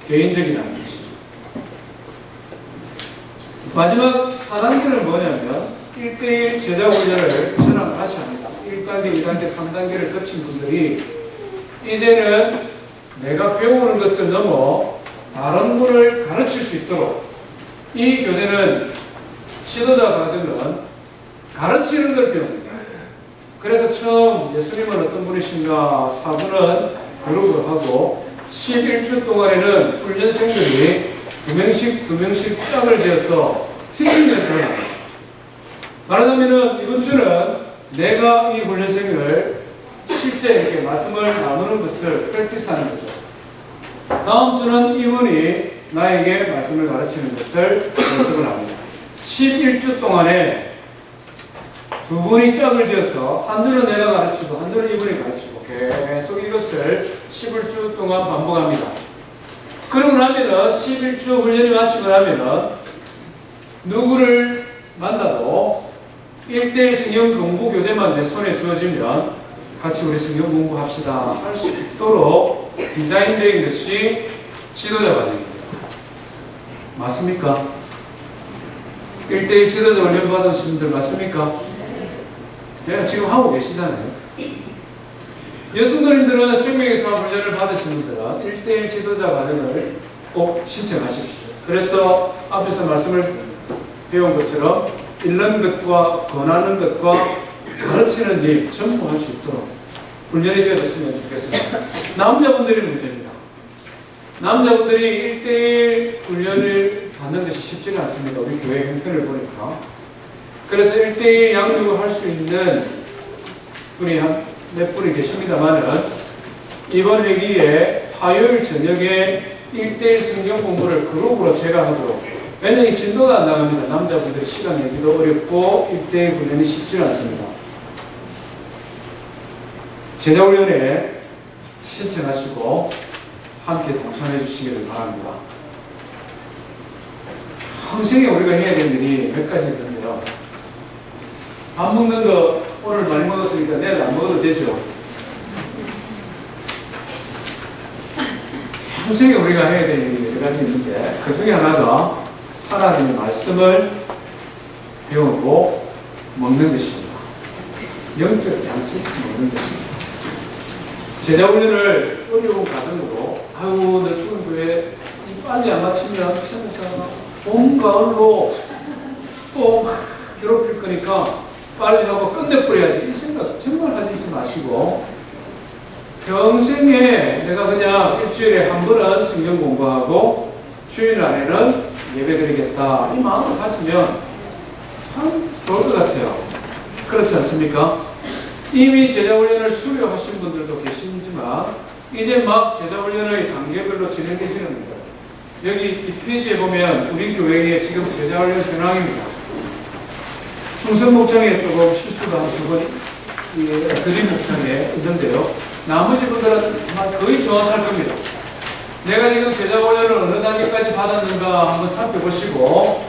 개인적이라는 것이죠. 마지막 4단계는 뭐냐면 1대1 제자훈련을 저는 다시 합니다. 1단계, 2단계, 3단계를 거친 분들이 이제는 내가 배우는 것을 넘어 다른 분을 가르칠 수 있도록 이 교재는 지도자 과정은 가르치는 걸 배웁니다. 그래서 처음 예수님은 어떤 분이신가 4부는 그룹을 하고 11주 동안에는 훈련생들이 두 명씩 짝을 지어서 티칭 연습을 합니다. 말하자면 이번 주는 내가 이 훈련생을 실제 이렇게 말씀을 나누는 것을 프랙티스하는 거죠. 다음 주는 이분이 나에게 말씀을 가르치는 것을 연습을 합니다. 11주 동안에 두 분이 짝을 지어서 한 주는 내가 가르치고 한 주는 이분이 가르치고 계속 이것을 11주 동안 반복합니다. 그러고 나면은 11주 훈련이 마치고 나면은 누구를 만나도 1대1 성경 공부 교재만 내 손에 주어지면 같이 우리 성경 공부합시다 할 수 있도록 디자인된 것이 지도자 과정입니다. 맞습니까? 1대1 지도자 훈련 받으신 분들 맞습니까? 네, 지금 하고 계시잖아요. 여성도님들은 생명의 삶 훈련을 받으신 분들은 1대1 지도자 과정을 꼭 신청하십시오. 그래서 앞에서 말씀을 배운 것처럼 읽는 것과 권하는 것과 가르치는 일 전부 할 수 있도록 훈련이 되어졌으면 좋겠습니다. 남자분들의 문제입니다. 남자분들이 1대1 훈련을 받는 것이 쉽지는 않습니다. 우리 교회 형편을 보니까. 그래서 1대1 양육을 할 수 있는 분이 한 몇 분이 계십니다만은 이번 회기에 화요일 저녁에 1대1 성경 공부를 그룹으로 제가 하도록, 왜냐면 이 진도가 안 나갑니다. 남자분들이 시간 내기도 어렵고 1대1 훈련이 쉽지 않습니다. 제자훈련에 신청하시고 함께 동참해 주시기를 바랍니다. 평생에 우리가 해야 될 일이 몇 가지 있는데요. 밥 먹는 거 오늘 많이 먹었으니까 내일 안 먹어도 되죠. 평생에 우리가 해야 될 일이 여러 가지 있는데 그 중에 하나가 하나님의 말씀을 배우고 먹는 것입니다. 영적 양식 먹는 것입니다. 제자훈련을 어려운 과정으로 넓은 교회 빨리 안 마치면 천사가 봄, 가을로 또 괴롭힐 거니까 빨리 하고 끝내버려야지 이 생각 정말 하시지 마시고 평생에 내가 그냥 일주일에 한 번은 성경 공부하고 주일 안에는 예배드리겠다 이 마음을 가지면 참 좋을 것 같아요. 그렇지 않습니까? 이미 제자훈련을 수료하신 분들도 계시지만 이제 막 제자훈련의 단계별로 진행되시는 분들, 여기 뒷페이지에 보면 우리 교회의 지금 제자훈련 현황입니다. 충성 목장에 조금 실수가 한 두 번, 드림 목장에 있는데요. 나머지 분들은 거의 정확할 겁니다. 내가 지금 제자훈련을 어느 단계까지 받았는가 한번 살펴보시고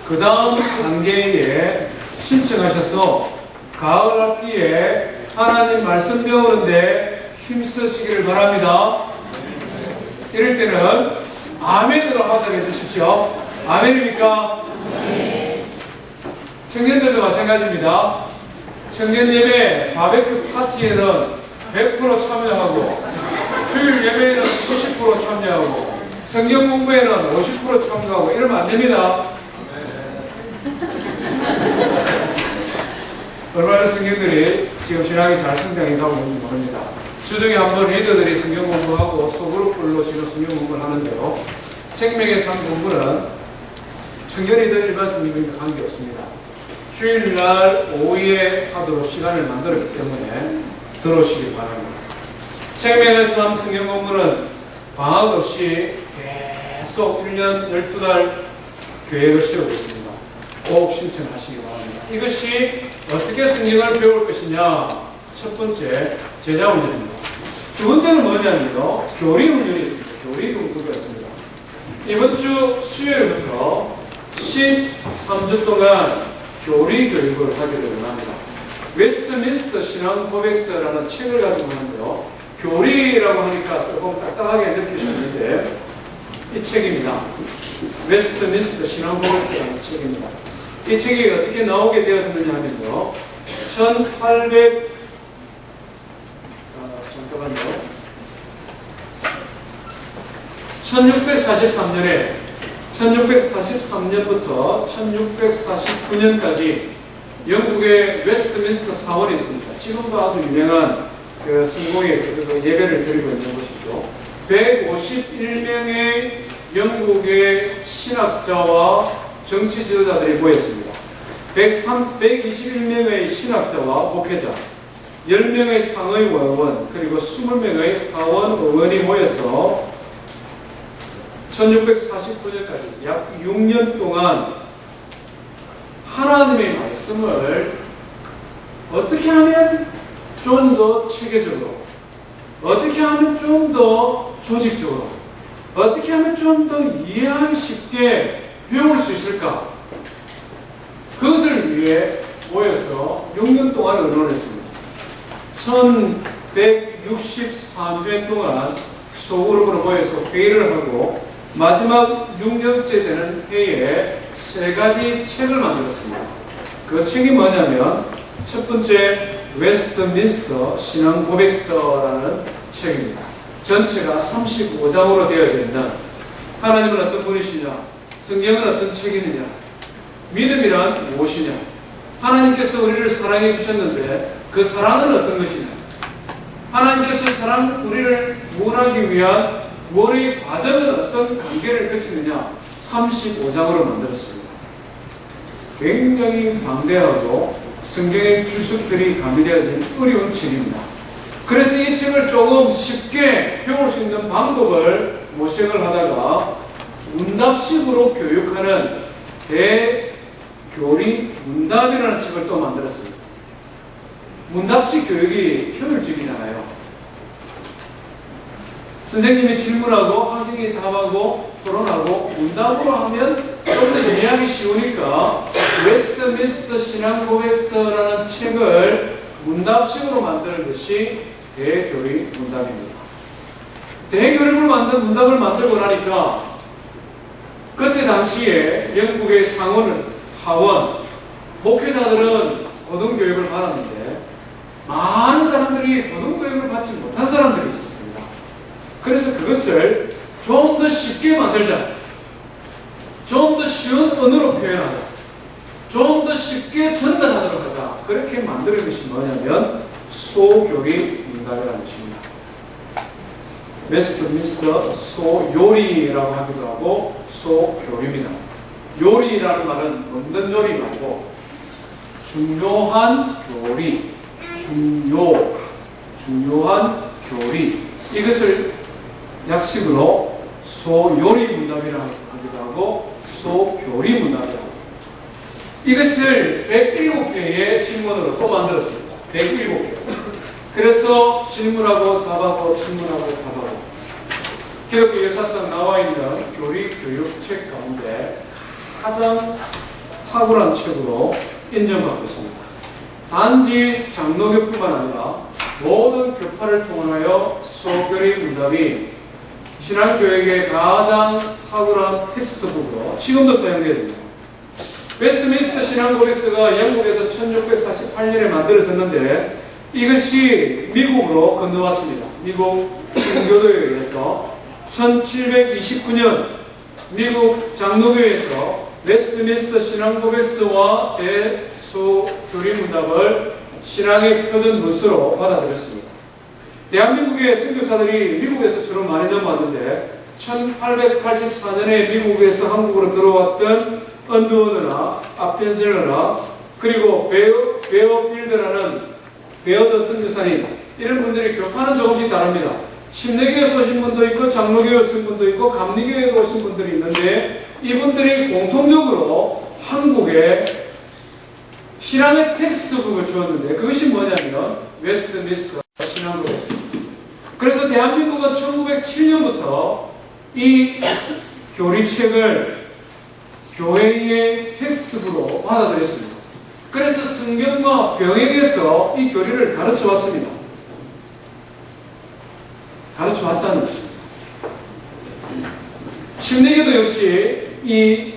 그 다음 단계에 신청하셔서 가을 학기에 하나님 말씀 배우는데 힘쓰시기를 바랍니다. 이럴 때는 아멘으로 하답해 주십시오. 아멘입니까? 청년들도 마찬가지입니다. 청년 예배 바베큐 파티에는 100% 참여하고 주일 예배에는 70% 참여하고 성경 공부에는 50% 참여하고 이러면 안 됩니다. 얼마나 성경들이 지금 신앙이 잘 성장해 가고 있는지 모릅니다. 주중에 한번 리더들이 성경 공부하고 소그룹별로 지금 성경 공부를 하는데요. 생명의 삶 공부는 청년이든 일반 성경과 관계없습니다. 주일날 오후에 하도록 시간을 만들었기 때문에 들어오시기 바랍니다. 생명의 삶 성경 공부는 방학 없이 계속 1년 12달 계획을 세우고 있습니다. 꼭 신청하시기 바랍니다. 이것이 어떻게 성경을 배울 것이냐? 첫 번째, 제자훈련입니다. 두 번째는 뭐냐면요, 교리훈련이 있습니다. 교리훈련이 있습니다. 이번 주 수요일부터 13주 동안 교리 교육을 하기로 합니다. 웨스트민스터 신앙 고백서라는 책을 가지고 하는데요. 교리라고 하니까 조금 딱딱하게 느낄 수 있는데 이 책입니다. 웨스트민스터 신앙 고백서라는 책입니다. 이 책이 어떻게 나오게 되었느냐 하면요. 1800 1643년부터 1649년까지 영국의 웨스트민스터 사원이 있습니다. 지금도 아주 유명한 그 성공회에서 그 예배를 드리고 있는 곳이죠. 151명의 영국의 신학자와 정치 지도자들이 모였습니다. 121명의 신학자와 목회자, 10명의 상의의원, 그리고 20명의 하원의원이 모여서 1649년까지 약 6년 동안 하나님의 말씀을 어떻게 하면 좀 더 체계적으로, 어떻게 하면 좀 더 조직적으로, 어떻게 하면 좀 더 이해하기 쉽게 배울 수 있을까? 그것을 위해 모여서 6년 동안 의논했습니다. 1163년 동안 소그룹으로 모여서 회의를 하고 마지막 6년째 되는 해에 3가지 책을 만들었습니다. 그 책이 뭐냐면 첫 번째 웨스트민스터 신앙 고백서라는 책입니다. 전체가 35장으로 되어져 있는 하나님은 어떤 분이시냐, 성경은 어떤 책이느냐, 믿음이란 무엇이냐, 하나님께서 우리를 사랑해 주셨는데 그 사랑은 어떤 것이냐, 하나님께서 우리를 구원하기 위한 우리의 과정은 어떤 단계를 거치느냐, 35장으로 만들었습니다. 굉장히 방대하고 성경의 주석들이 가미되어진 어려운 책입니다. 그래서 이 책을 조금 쉽게 배울 수 있는 방법을 모색을 하다가 문답식으로 교육하는 대교리 문답이라는 책을 또 만들었습니다. 문답식 교육이 효율적이잖아요. 선생님이 질문하고 학생이 답하고 토론하고 문답으로 하면 좀 더 이해하기 쉬우니까 웨스트민스터 신앙 고백서라는 책을 문답식으로 만드는 것이 대교리 문답입니다. 대교리로 만든 문답을 만들고 나니까 그때 당시에 영국의 상원, 하원, 목회자들은 고등교육을 받았는데 많은 사람들이 고등교육을 받지 못한 사람들이 있었습니다. 그래서 그것을 좀 더 쉽게 만들자, 좀 더 쉬운 언어로 표현하자, 좀 더 쉽게 전달하도록 하자, 그렇게 만드는 것이 뭐냐면 소교리 문답이라는 것입니다. 웨스트민스터 소요리라고 하기도 하고 소교리입니다. 요리라는 말은 먹는 요리 말고 중요한 교리, 중요한 교리, 이것을 약식으로 소요리 문답이라고 하기도 하고 소교리 문답이라고 합니다. 이것을 107개의 질문으로 또 만들었습니다. 107개. 그래서 질문하고 답하고 질문하고 답하고 기독교 역사상 나와 있는 교리 교육책 가운데 가장 탁월한 책으로 인정받고 있습니다. 단지 장로교뿐만 아니라 모든 교파를 통하여 소교리 문답이 신앙교육의 가장 탁월한 텍스트북으로 지금도 사용되어집니다. 웨스트민스터 신앙고백서가 영국에서 1648년에 만들어졌는데 이것이 미국으로 건너왔습니다. 미국 청교도에 의해서 1729년 미국 장로교에서 웨스트민스터 신앙고백서와 대소교리 문답을 신앙의 표준 문서로 받아들였습니다. 대한민국의 선교사들이 미국에서 주로 많이 넘어왔는데 1884년에 미국에서 한국으로 들어왔던 언더우드나 아펜젤러나 그리고 베어필드라는 베어더 선교사님, 이런 분들이 교파는 조금씩 다릅니다. 침례교에서 오신 분도 있고 장로교에 오신 분도 있고 감리교에 오신 분들이 있는데 이분들이 공통적으로 한국에 신앙의 텍스트북을 주었는데 그것이 뭐냐면 웨스트민스터 신앙고백서입니다. 그래서 대한민국은 1907년부터 이 교리책을 교회의 텍스트북으로 받아들였습니다. 그래서 성경과 병행해서 이 교리를 가르쳐 왔습니다. 가르쳐 왔다는 것입니다. 침례교도 역시 이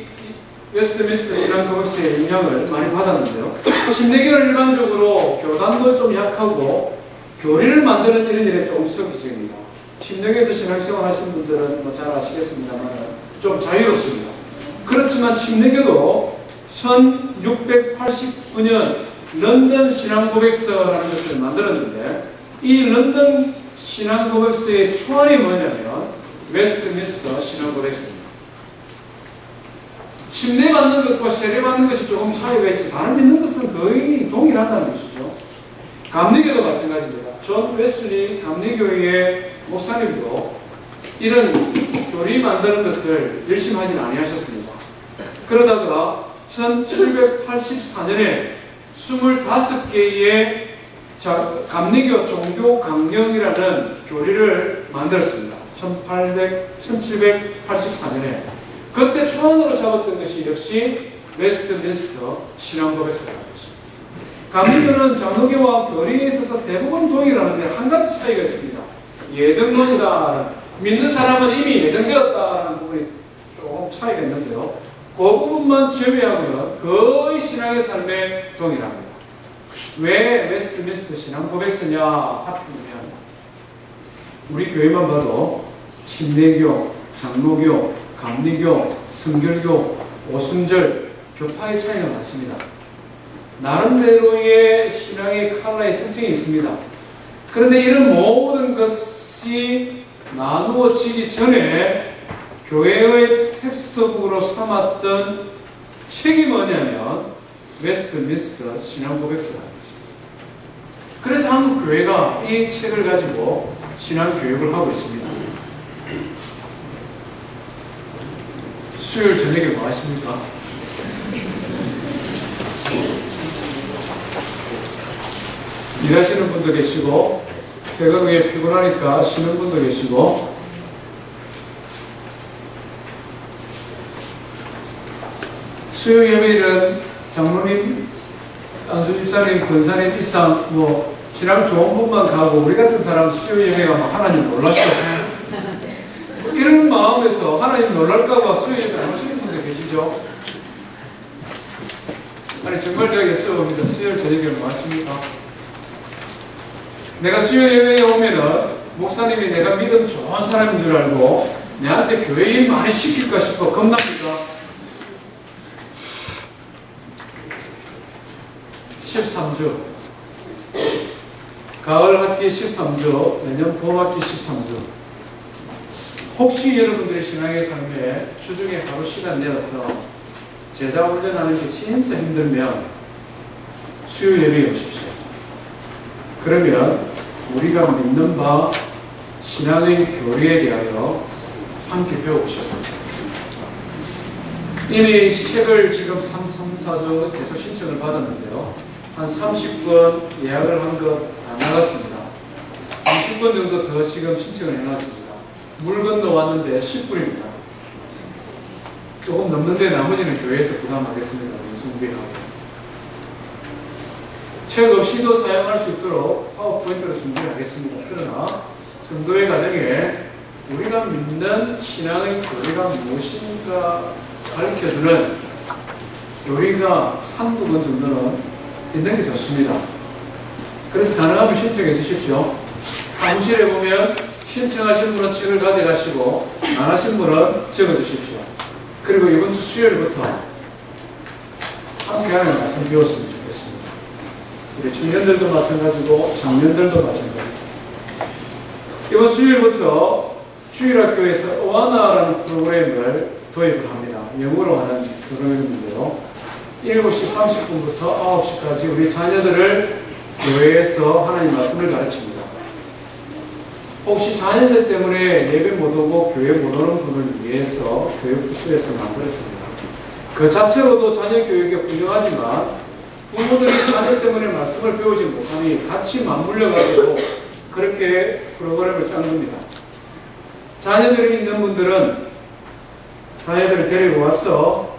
웨스트민스터 신앙고백서의 영향을 많이 받았는데요. 침례교는 일반적으로 교단도 좀 약하고 교리를 만드는 이런 일에 조금 소극적입니다. 침례교에서 신앙생활 하신 분들은 뭐 잘 아시겠습니다만 좀 자유롭습니다. 그렇지만 침례교도 1689년 런던 신앙고백서라는 것을 만들었는데 이 런던 신앙고백서의 초안이 뭐냐면 웨스트민스터 신앙고백서입니다. 침례받는 것과 세례받는 것이 조금 차이가 있지 다른 믿는 것은 거의 동일하다는 것이죠. 감리교도 마찬가지입니다. 존 웨슬리 감리교의 목사님도 이런 교리 만드는 것을 열심히 하진 아니하셨습니다. 그러다가 1784년에 25개의 감리교 종교 강령이라는 교리를 만들었습니다. 1784년에 그때 초안으로 잡았던 것이 역시 웨스트민스터 신앙고백서라는 것입니다. 감리교는 장로교와 교리에 있어서 대부분 동일하는데 한 가지 차이가 있습니다. 예정론이다. 믿는 사람은 이미 예정되었다는 부분이 조금 차이가 있는데요. 그 부분만 제외하고는 거의 신앙의 삶에 동일합니다. 왜 웨스트민스터 신앙고백서냐 하면 우리 교회만 봐도 침례교, 장로교, 감리교, 성결교, 오순절, 교파의 차이가 많습니다. 나름대로의 신앙의 컬러의 특징이 있습니다. 그런데 이런 모든 것이 나누어지기 전에 교회의 텍스트북으로 삼았던 책이 뭐냐면 웨스트민스터 신앙고백서라는 것입니다. 그래서 한국 교회가 이 책을 가지고 신앙교육을 하고 있습니다. 수요일 저녁에 뭐 하십니까? 일하시는 분도 계시고 퇴근 후에 피곤하니까 쉬는 분도 계시고 수요 예배일은 장로님, 안수집사님, 권사님 이상 뭐 신앙 좋은 분만 가고 우리 같은 사람 수요 예배가 막 하나님 놀라셔 이런 마음에서 하나님 놀랄까봐 수요 예배 안 오시는 분들 계시죠? 아니 정말 제가 여쭤봅니다. 수요일 저녁에 뭐 하십니까? 내가 수요 예배에 오면은 목사님이 내가 믿음 좋은 사람인 줄 알고 내한테 교회 일 많이 시킬까 싶어 겁납니까? 13주 가을 학기 13주 내년 봄 학기 13주 혹시 여러분들의 신앙의 삶에 주중에 하루 시간 내어서 제자 훈련하는 게 진짜 힘들면 수요 예배에 오십시오. 그러면 우리가 믿는 바 신앙의 교리에 대하여 함께 배워보십시오. 이미 책을 지금 3, 4주 계속 신청을 받았는데요. 한 30권 예약을 한 것 다 나갔습니다. 30권 정도 더 지금 신청을 해놨습니다. 물 건너 왔는데 10분입니다. 조금 넘는데 나머지는 교회에서 부담하겠습니다. 준비하고. 책 없이도 사용할 수 있도록 파워포인트로 준비하겠습니다. 그러나 성도의 가정에 우리가 믿는 신앙의 교리가 무엇인가 가르쳐주는 교리가 한두 번 정도는 있는 게 좋습니다. 그래서 가능하면 신청해 주십시오. 사무실에 보면 신청하신 분은 책을 가져가시고 안 하신 분은 적어 주십시오. 그리고 이번 주 수요일부터 함께하는 말씀 배웠으면 좋겠습니다. 우리 청년들도 마찬가지고 청년들도 마찬가지고 이번 수요일부터 주일학교에서 어와나라는 프로그램을 도입을 합니다. 영어로 하는 프로그램인데요. 7시 30분부터 9시까지 우리 자녀들을 교회에서 하나님 말씀을 가르칩니다. 혹시 자녀들 때문에 예배 못 오고 교회 못 오는 분을 위해서 교육부서에서 만들었습니다. 그 자체로도 자녀 교육이 훌륭하지만 부모들이 자녀 때문에 말씀을 배우지 못하니 같이 맞물려가지고 그렇게 프로그램을 짠 겁니다. 자녀들이 있는 분들은 자녀들을 데리고 와서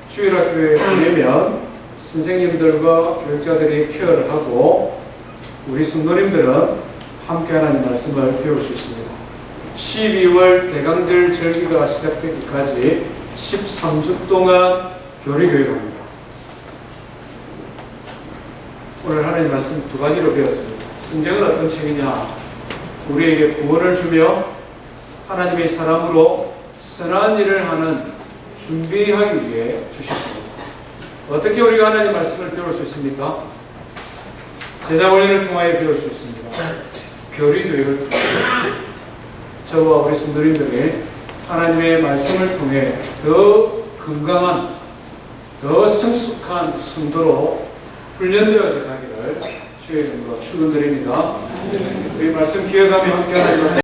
주일학교에 보내면 선생님들과 교육자들이 케어를 하고 우리 성도님들은 함께 하나님 말씀을 배울 수 있습니다. 12월 대강절 절기가 시작되기까지 13주 동안 교리교육합니다. 오늘 하나님 말씀 두 가지로 배웠습니다. 성경은 어떤 책이냐? 우리에게 구원을 주며 하나님의 사람으로 선한 일을 하는 준비하기 위해 주셨습니다. 어떻게 우리가 하나님 말씀을 배울 수 있습니까? 제자훈련을 통하여 배울 수 있습니다. 교리교육을 통해 저와 우리 성도님들이 하나님의 말씀을 통해 더 건강한, 더 성숙한 성도로 훈련되어져 가기를 주의 이름으로 축원드립니다. 우리 말씀 기억하며 함께 하나님